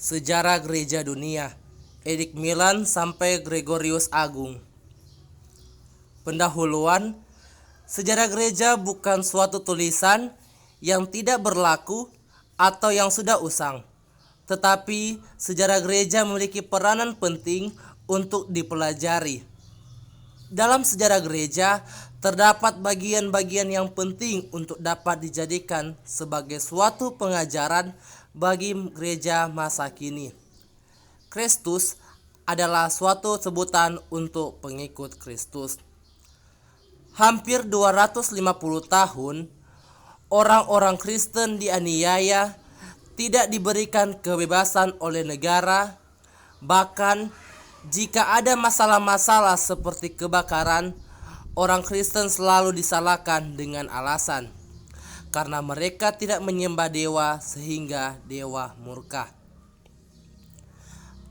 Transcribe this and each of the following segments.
Sejarah Gereja Dunia, Edik Milan sampai Gregorius Agung. Pendahuluan, sejarah gereja bukan suatu tulisan yang tidak berlaku atau yang sudah usang, tetapi sejarah gereja memiliki peranan penting untuk dipelajari. Dalam sejarah gereja, terdapat bagian-bagian yang penting untuk dapat dijadikan sebagai suatu pengajaran bagi gereja masa kini. Kristus adalah suatu sebutan untuk pengikut Kristus. Hampir 250 tahun, orang-orang Kristen dianiaya, tidak diberikan kebebasan oleh negara, bahkan jika ada masalah-masalah seperti kebakaran, orang Kristen selalu disalahkan dengan alasan karena mereka tidak menyembah dewa sehingga dewa murka.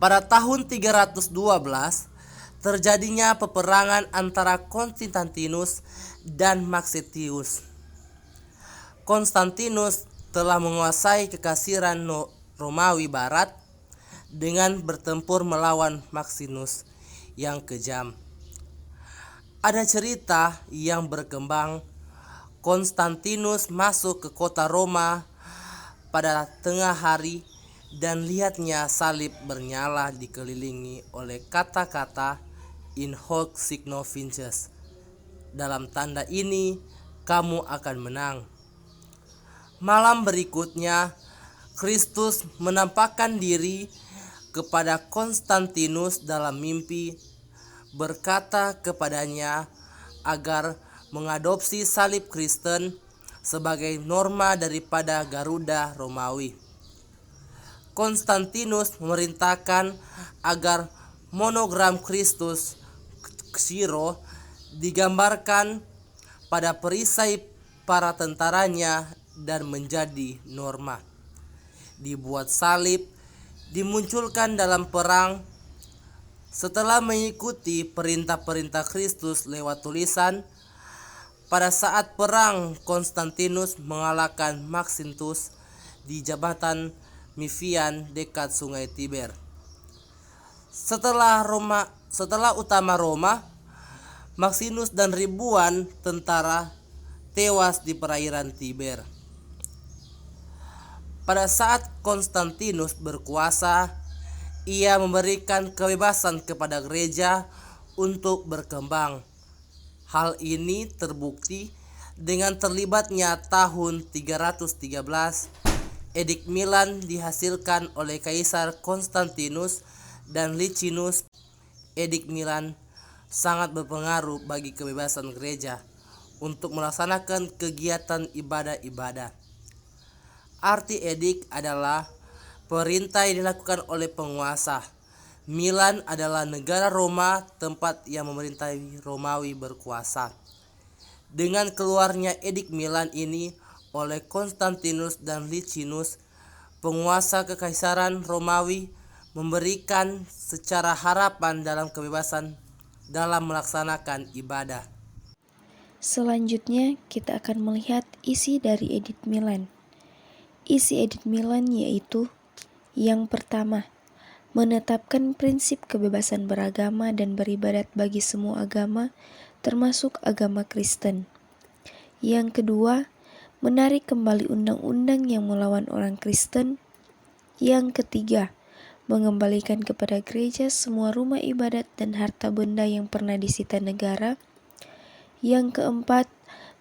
Pada tahun 312 terjadinya peperangan antara Konstantinus dan Maxentius. Konstantinus telah menguasai kekaisaran Romawi Barat dengan bertempur melawan Maximus yang kejam. Ada cerita yang berkembang, Konstantinus masuk ke kota Roma pada tengah hari dan lihatnya salib bernyala dikelilingi oleh kata-kata "In hoc signo vinces". Dalam tanda ini kamu akan menang. Malam berikutnya, Kristus menampakkan diri kepada Konstantinus dalam mimpi, berkata kepadanya agar mengadopsi salib Kristen sebagai norma daripada Garuda Romawi. Konstantinus memerintahkan agar monogram Kristus Xiro digambarkan pada perisai para tentaranya dan menjadi norma. Dibuat salib, dimunculkan dalam perang. Setelah mengikuti perintah-perintah Kristus lewat tulisan, pada saat perang Konstantinus mengalahkan Maxentius di jembatan Mivian dekat sungai Tiber. Setelah utama Roma, Maximus dan ribuan tentara tewas di perairan Tiber. Pada saat Konstantinus berkuasa, ia memberikan kebebasan kepada gereja untuk berkembang. Hal ini terbukti dengan terlibatnya tahun 313 Edik Milan dihasilkan oleh Kaisar Konstantinus dan Licinus. Edik Milan sangat berpengaruh bagi kebebasan gereja untuk melaksanakan kegiatan ibadah-ibadah. Arti edik adalah perintah yang dilakukan oleh penguasa. Milan adalah negara Roma, tempat yang memerintahi Romawi berkuasa. Dengan keluarnya Edik Milan ini oleh Konstantinus dan Licinus, penguasa kekaisaran Romawi memberikan secara harapan dalam kebebasan dalam melaksanakan ibadah. Selanjutnya kita akan melihat isi dari Edik Milan. Isi Edik Milan yaitu: yang pertama, menetapkan prinsip kebebasan beragama dan beribadat bagi semua agama, termasuk agama Kristen. Yang kedua, menarik kembali undang-undang yang melawan orang Kristen. Yang ketiga, mengembalikan kepada gereja semua rumah ibadat dan harta benda yang pernah disita negara. Yang keempat,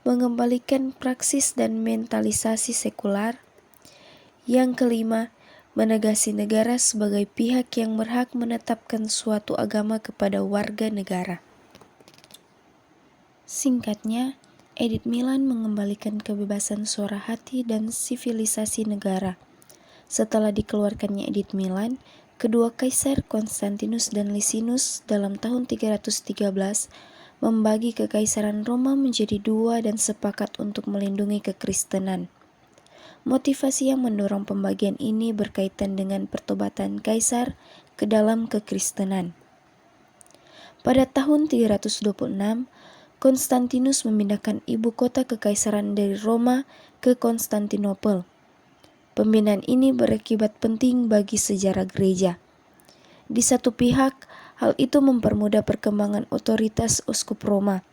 mengembalikan praksis dan mentalisasi sekular. Yang kelima, menegasi negara sebagai pihak yang berhak menetapkan suatu agama kepada warga negara. Singkatnya, Edik Milan mengembalikan kebebasan suara hati dan sivilisasi negara. Setelah dikeluarkannya Edik Milan, kedua kaisar Konstantinus dan Licinus dalam tahun 313 membagi kekaisaran Roma menjadi dua dan sepakat untuk melindungi kekristenan. Motivasi yang mendorong pembagian ini berkaitan dengan pertobatan kaisar ke dalam kekristenan. Pada tahun 326, Konstantinus memindahkan ibu kota kekaisaran dari Roma ke Konstantinopel. Pembinaan ini berakibat penting bagi sejarah gereja. Di satu pihak, hal itu mempermudah perkembangan otoritas uskup Roma.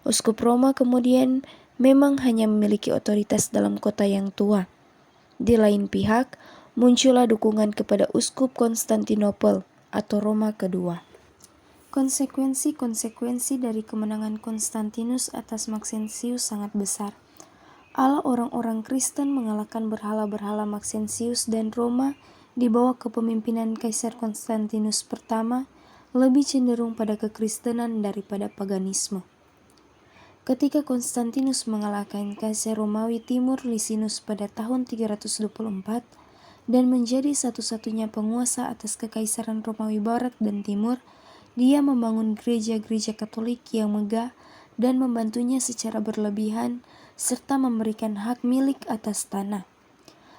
Uskup Roma kemudian memang hanya memiliki otoritas dalam kota yang tua. Di lain pihak, muncullah dukungan kepada uskup Konstantinopel atau Roma kedua. Konsekuensi-konsekuensi dari kemenangan Konstantinus atas Maxentius sangat besar. Allah orang-orang Kristen mengalahkan berhala-berhala Maxentius dan Roma di bawah kepemimpinan Kaisar Konstantinus pertama lebih cenderung pada kekristenan daripada paganisme. Ketika Konstantinus mengalahkan Kaisar Romawi Timur Lisinus pada tahun 324 dan menjadi satu-satunya penguasa atas Kekaisaran Romawi Barat dan Timur, dia membangun gereja-gereja Katolik yang megah dan membantunya secara berlebihan serta memberikan hak milik atas tanah.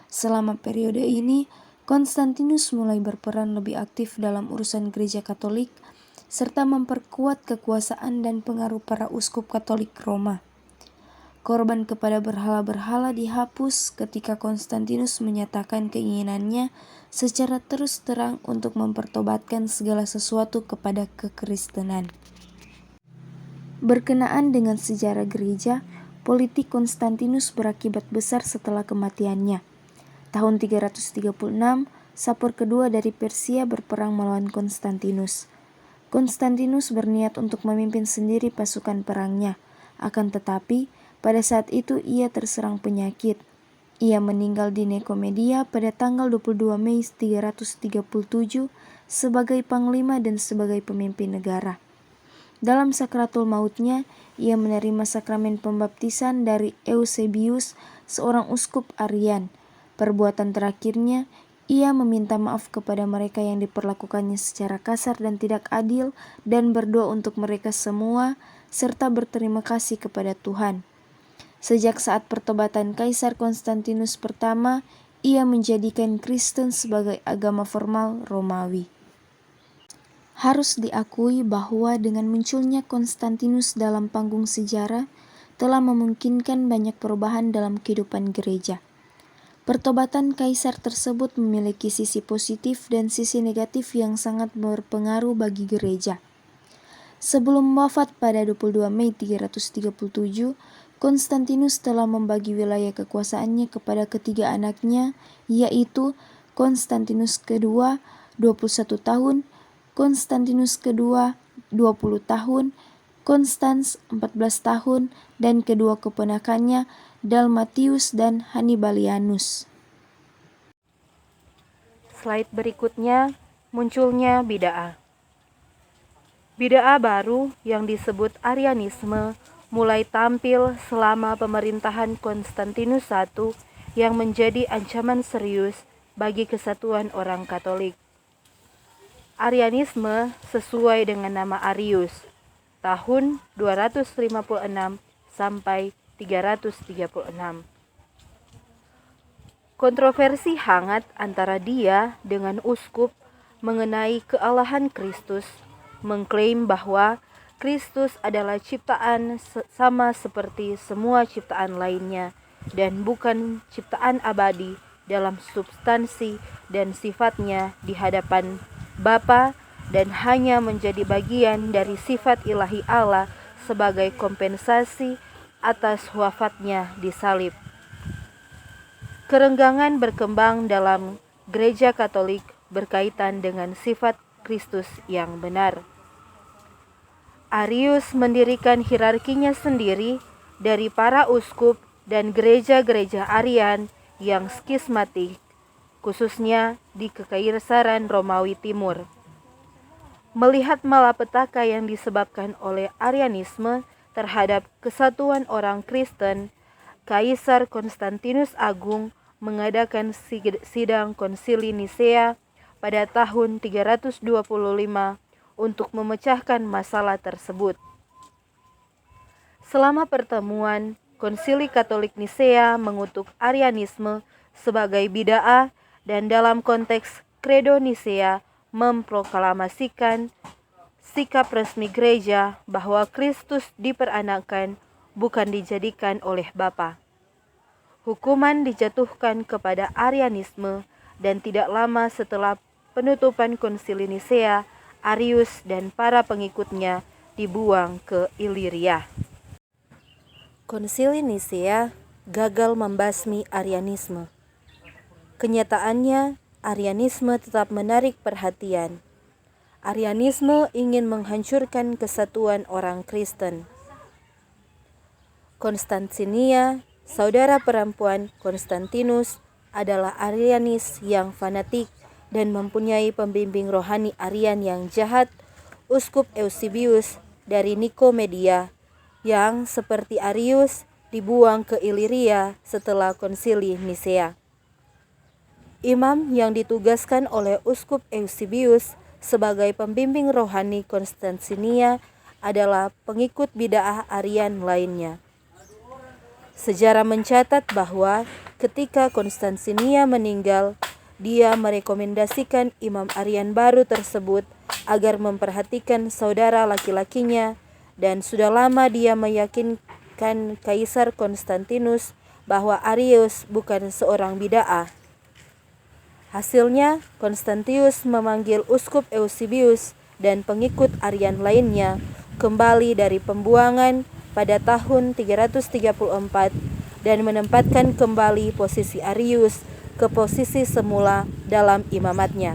Selama periode ini, Konstantinus mulai berperan lebih aktif dalam urusan gereja Katolik serta memperkuat kekuasaan dan pengaruh para uskup Katolik Roma. Korban kepada berhala-berhala dihapus ketika Konstantinus menyatakan keinginannya secara terus terang untuk mempertobatkan segala sesuatu kepada kekristenan. Berkenaan dengan sejarah gereja, politik Konstantinus berakibat besar setelah kematiannya. Tahun 336, Sapor kedua dari Persia berperang melawan Konstantinus. Konstantinus berniat untuk memimpin sendiri pasukan perangnya, akan tetapi pada saat itu ia terserang penyakit. Ia meninggal di Nikomedia pada tanggal 22 Mei 337 sebagai panglima dan sebagai pemimpin negara. Dalam sakratul mautnya, ia menerima sakramen pembaptisan dari Eusebius, seorang uskup Arian. Perbuatan terakhirnya, ia meminta maaf kepada mereka yang diperlakukannya secara kasar dan tidak adil dan berdoa untuk mereka semua serta berterima kasih kepada Tuhan. Sejak saat pertobatan Kaisar Konstantinus pertama, ia menjadikan Kristen sebagai agama formal Romawi. Harus diakui bahwa dengan munculnya Konstantinus dalam panggung sejarah telah memungkinkan banyak perubahan dalam kehidupan gereja. Pertobatan kaisar tersebut memiliki sisi positif dan sisi negatif yang sangat berpengaruh bagi gereja. Sebelum wafat pada 22 Mei 337, Konstantinus telah membagi wilayah kekuasaannya kepada ketiga anaknya, yaitu Konstantinus kedua 21 tahun, Konstantinus kedua 20 tahun, Konstans 14 tahun, dan kedua keponakannya Dalmatius dan Hannibalianus. Slide berikutnya, munculnya bid'ah. Bid'ah baru yang disebut Arianisme mulai tampil selama pemerintahan Konstantinus I yang menjadi ancaman serius bagi kesatuan orang Katolik. Arianisme sesuai dengan nama Arius, tahun 256 sampai 336. Kontroversi hangat antara dia dengan uskup mengenai kealahan Kristus, mengklaim bahwa Kristus adalah ciptaan sama seperti semua ciptaan lainnya dan bukan ciptaan abadi dalam substansi dan sifatnya di hadapan Bapa dan hanya menjadi bagian dari sifat ilahi Allah sebagai kompensasi atas wafatnya di salib. Kerenggangan berkembang dalam gereja Katolik berkaitan dengan sifat Kristus yang benar. Arius mendirikan hierarkinya sendiri dari para uskup dan gereja-gereja Arian yang skismatik, khususnya di Kekaisaran Romawi Timur. Melihat malapetaka yang disebabkan oleh Arianisme terhadap kesatuan orang Kristen, Kaisar Konstantinus Agung mengadakan sidang konsili Nisea pada tahun 325 untuk memecahkan masalah tersebut. Selama pertemuan, Konsili Katolik Nisea mengutuk Arianisme sebagai bid'ah dan dalam konteks Kredo Nisea memproklamasikan sikap resmi gereja bahwa Kristus diperanakkan, bukan dijadikan oleh Bapa. Hukuman dijatuhkan kepada Arianisme dan tidak lama setelah penutupan Konsili Nisea, Arius dan para pengikutnya dibuang ke Iliria. Konsili Nisea gagal membasmi Arianisme. Kenyataannya, Arianisme tetap menarik perhatian. Arianisme ingin menghancurkan kesatuan orang Kristen. Konstantinia, saudara perempuan Konstantinus, adalah Arianis yang fanatik dan mempunyai pembimbing rohani Arian yang jahat, Uskup Eusebius dari Nikomedia, yang seperti Arius dibuang ke Iliria setelah Konsili Nisea. Imam yang ditugaskan oleh Uskup Eusebius sebagai pembimbing rohani Konstantinia adalah pengikut bid'ah Arian lainnya. Sejarah mencatat bahwa ketika Konstantinia meninggal, dia merekomendasikan imam Arian baru tersebut agar memperhatikan saudara laki-lakinya, dan sudah lama dia meyakinkan Kaisar Konstantinus bahwa Arius bukan seorang bid'ah. Hasilnya, Konstantius memanggil Uskup Eusebius dan pengikut Arian lainnya kembali dari pembuangan pada tahun 334 dan menempatkan kembali posisi Arius ke posisi semula dalam imamatnya.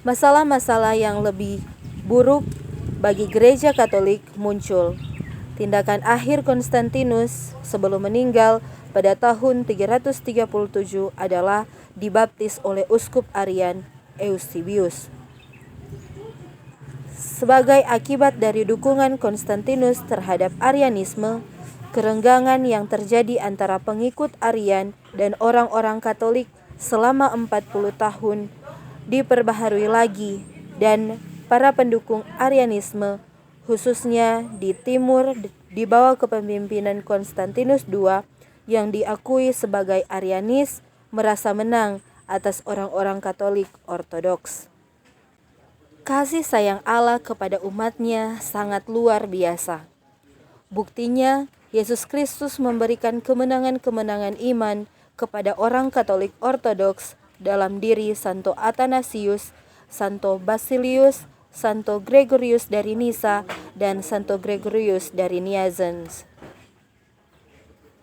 Masalah-masalah yang lebih buruk bagi gereja Katolik muncul. Tindakan akhir Konstantinus sebelum meninggal pada tahun 337 adalah dibaptis oleh Uskup Arian Eusebius. Sebagai akibat dari dukungan Konstantinus terhadap Arianisme, kerenggangan yang terjadi antara pengikut Arian dan orang-orang Katolik selama 40 tahun diperbaharui lagi, dan para pendukung Arianisme, khususnya di timur di bawah kepemimpinan Konstantinus II yang diakui sebagai Arianis, merasa menang atas orang-orang Katolik Ortodoks. Kasih sayang Allah kepada umatnya sangat luar biasa. Buktinya, Yesus Kristus memberikan kemenangan-kemenangan iman kepada orang Katolik Ortodoks dalam diri Santo Athanasius, Santo Basilius, Santo Gregorius dari Nisa, dan Santo Gregorius dari Niazans.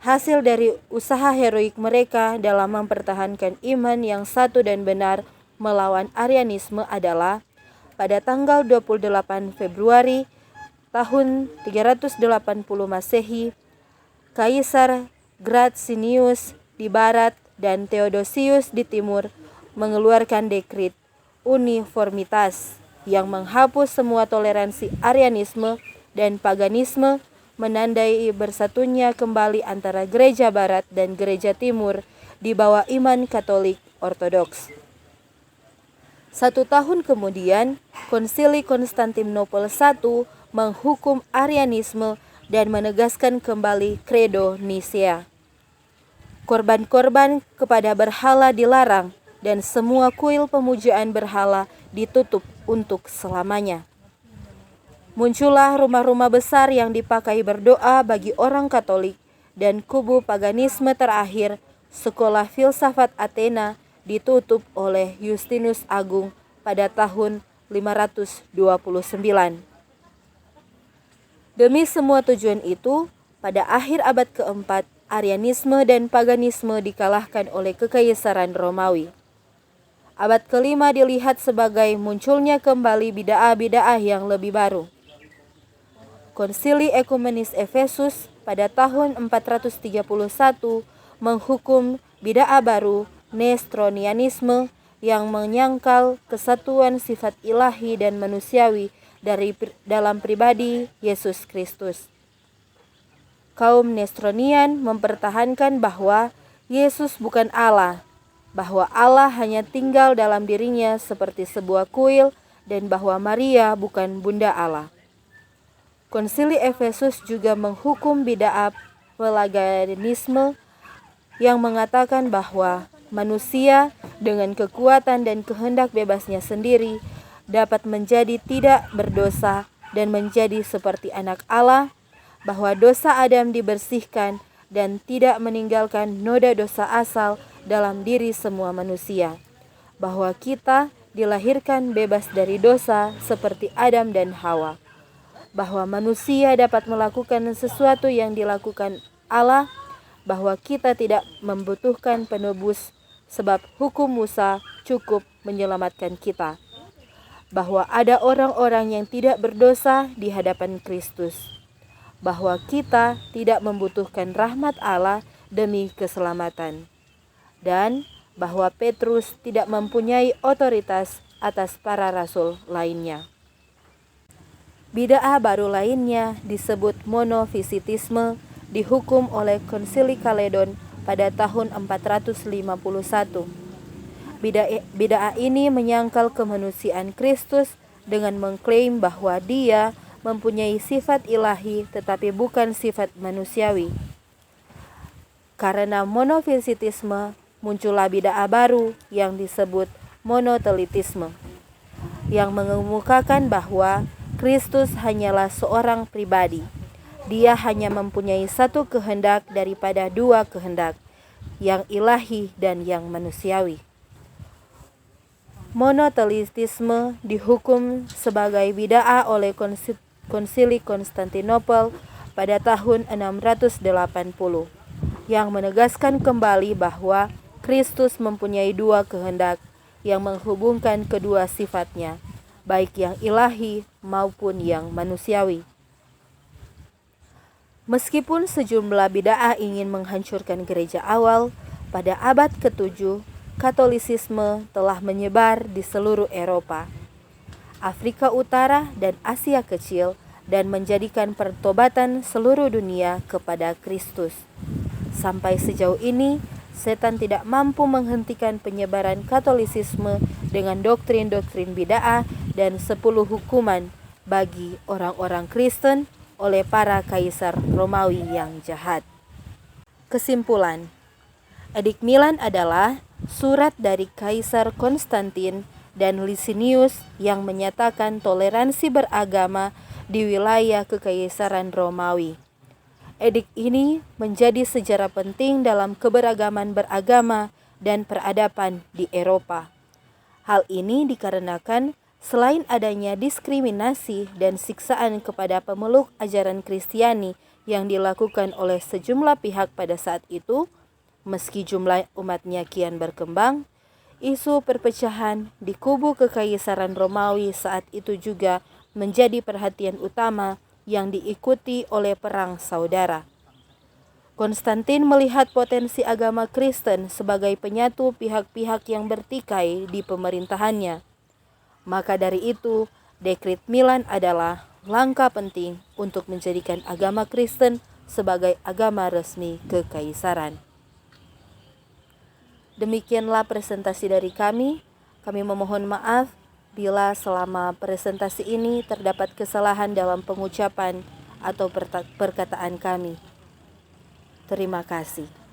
Hasil dari usaha heroik mereka dalam mempertahankan iman yang satu dan benar melawan Arianisme adalah pada tanggal 28 Februari tahun 380 Masehi, Kaisar Gratianus di barat dan Theodosius di timur mengeluarkan dekrit uniformitas yang menghapus semua toleransi Arianisme dan paganisme, menandai bersatunya kembali antara gereja barat dan gereja timur di bawah iman Katolik Ortodoks. 1 tahun kemudian, Konsili Konstantinopel I menghukum Arianisme dan menegaskan kembali Credo Nisea. Korban-korban kepada berhala dilarang dan semua kuil pemujaan berhala ditutup untuk selamanya. Muncullah rumah-rumah besar yang dipakai berdoa bagi orang Katolik, dan kubu paganisme terakhir, sekolah filsafat Athena, ditutup oleh Justinus Agung pada tahun 529. Demi semua tujuan itu, pada akhir abad keempat, Arianisme dan paganisme dikalahkan oleh Kekaisaran Romawi. Abad kelima dilihat sebagai munculnya kembali bid'ah-bid'ah yang lebih baru. Konsili Ekumenis Efesus pada tahun 431 menghukum bid'ah baru, Nestronianisme, yang menyangkal kesatuan sifat ilahi dan manusiawi dalam pribadi Yesus Kristus. Kaum Nestronian mempertahankan bahwa Yesus bukan Allah, bahwa Allah hanya tinggal dalam dirinya seperti sebuah kuil, dan bahwa Maria bukan bunda Allah. Konsili Efesus juga menghukum bid'ah Pelagianisme yang mengatakan bahwa manusia dengan kekuatan dan kehendak bebasnya sendiri dapat menjadi tidak berdosa dan menjadi seperti anak Allah, bahwa dosa Adam dibersihkan dan tidak meninggalkan noda dosa asal dalam diri semua manusia, bahwa kita dilahirkan bebas dari dosa seperti Adam dan Hawa, bahwa manusia dapat melakukan sesuatu yang dilakukan Allah, bahwa kita tidak membutuhkan penebus sebab hukum Musa cukup menyelamatkan kita, bahwa ada orang-orang yang tidak berdosa di hadapan Kristus, bahwa kita tidak membutuhkan rahmat Allah demi keselamatan, dan bahwa Petrus tidak mempunyai otoritas atas para rasul lainnya. Bid'ah baru lainnya disebut monofisitisme, dihukum oleh Konsili Kaledon pada tahun 451. Bid'ah ini menyangkal kemanusiaan Kristus dengan mengklaim bahwa dia mempunyai sifat ilahi tetapi bukan sifat manusiawi. Karena monofisitisme, muncullah bid'ah baru yang disebut monotelitisme, yang mengemukakan bahwa Kristus hanyalah seorang pribadi. Dia hanya mempunyai satu kehendak daripada dua kehendak, yang ilahi dan yang manusiawi. Monotelitisme dihukum sebagai bid'ah oleh Konsili Konstantinopel pada tahun 680, yang menegaskan kembali bahwa Kristus mempunyai dua kehendak yang menghubungkan kedua sifatnya, baik yang ilahi maupun yang manusiawi. Meskipun sejumlah bid'ah ingin menghancurkan gereja awal, pada abad ke-7, Katolisisme telah menyebar di seluruh Eropa, Afrika Utara, dan Asia Kecil, dan menjadikan pertobatan seluruh dunia kepada Kristus. Sampai sejauh ini, setan tidak mampu menghentikan penyebaran Katolisisme dengan doktrin-doktrin bid'ah dan 10 hukuman bagi orang-orang Kristen oleh para kaisar Romawi yang jahat. Kesimpulan, Edik Milan adalah surat dari Kaisar Konstantin dan Licinius yang menyatakan toleransi beragama di wilayah Kekaisaran Romawi. Edik ini menjadi sejarah penting dalam keberagaman beragama dan peradaban di Eropa. Hal ini dikarenakan selain adanya diskriminasi dan siksaan kepada pemeluk ajaran Kristiani yang dilakukan oleh sejumlah pihak pada saat itu, meski jumlah umatnya kian berkembang, isu perpecahan di kubu Kekaisaran Romawi saat itu juga menjadi perhatian utama yang diikuti oleh perang saudara. Konstantin melihat potensi agama Kristen sebagai penyatu pihak-pihak yang bertikai di pemerintahannya. Maka dari itu, Dekret Milan adalah langkah penting untuk menjadikan agama Kristen sebagai agama resmi kekaisaran. Demikianlah presentasi dari kami. Kami memohon maaf bila selama presentasi ini terdapat kesalahan dalam pengucapan atau perkataan kami. Terima kasih.